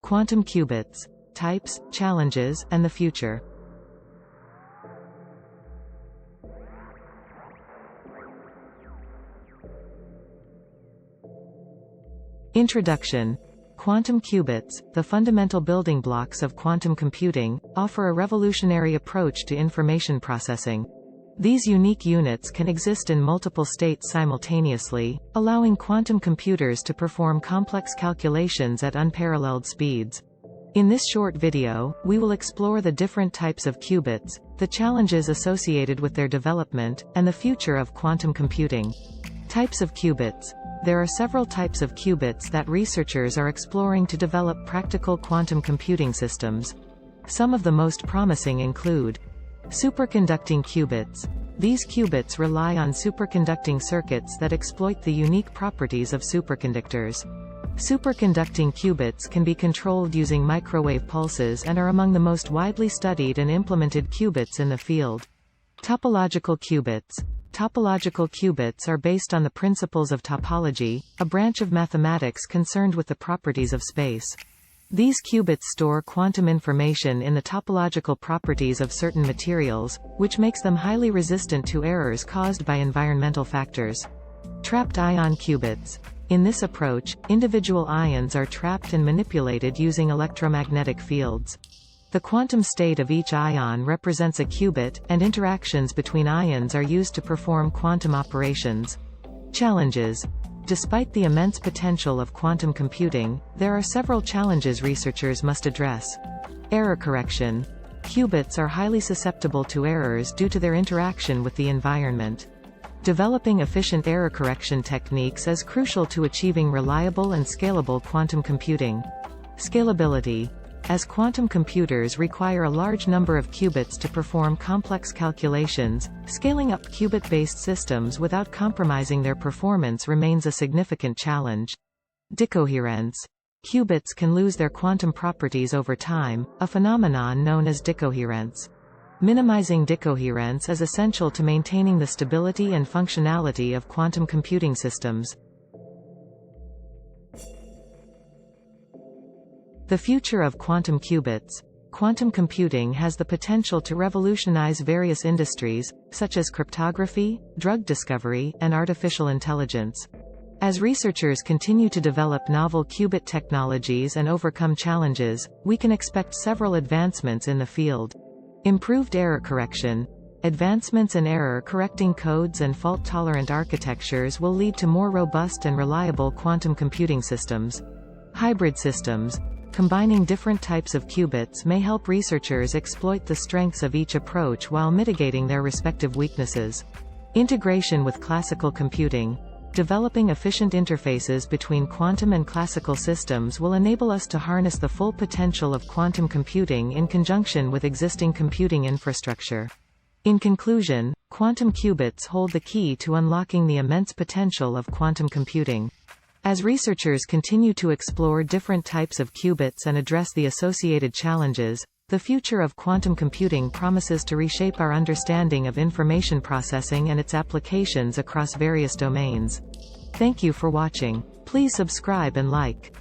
Quantum qubits. Types, challenges, and the future. Introduction. Quantum qubits, the fundamental building blocks of quantum computing, offer a revolutionary approach to information processing. These unique units can exist in multiple states simultaneously, allowing quantum computers to perform complex calculations at unparalleled speeds. In this short video, we will explore the different types of qubits, the challenges associated with their development, and the future of quantum computing. Types of qubits. There are several types of qubits that researchers are exploring to develop practical quantum computing systems. Some of the most promising include superconducting qubits. These qubits rely on superconducting circuits that exploit the unique properties of superconductors. Superconducting qubits can be controlled using microwave pulses and are among the most widely studied and implemented qubits in the field. Topological qubits. Topological qubits are based on the principles of topology, a branch of mathematics concerned with the properties of space. These qubits store quantum information in the topological properties of certain materials, which makes them highly resistant to errors caused by environmental factors. Trapped ion qubits. In this approach, individual ions are trapped and manipulated using electromagnetic fields. The quantum state of each ion represents a qubit, and interactions between ions are used to perform quantum operations. Challenges. Despite the immense potential of quantum computing, there are several challenges researchers must address. Error correction. Qubits are highly susceptible to errors due to their interaction with the environment. Developing efficient error correction techniques is crucial to achieving reliable and scalable quantum computing. Scalability. As quantum computers require a large number of qubits to perform complex calculations, scaling up qubit-based systems without compromising their performance remains a significant challenge. Decoherence. Qubits can lose their quantum properties over time, a phenomenon known as decoherence. Minimizing decoherence is essential to maintaining the stability and functionality of quantum computing systems. The future of quantum qubits. Quantum computing has the potential to revolutionize various industries, such as cryptography, drug discovery, and artificial intelligence. As researchers continue to develop novel qubit technologies and overcome challenges, we can expect several advancements in the field. Improved error correction. Advancements in error-correcting codes and fault-tolerant architectures will lead to more robust and reliable quantum computing systems. Hybrid systems. Combining different types of qubits may help researchers exploit the strengths of each approach while mitigating their respective weaknesses. Integration with classical computing. Developing efficient interfaces between quantum and classical systems will enable us to harness the full potential of quantum computing in conjunction with existing computing infrastructure. In conclusion, quantum qubits hold the key to unlocking the immense potential of quantum computing. As researchers continue to explore different types of qubits and address the associated challenges, the future of quantum computing promises to reshape our understanding of information processing and its applications across various domains. Thank you for watching. Please subscribe and like.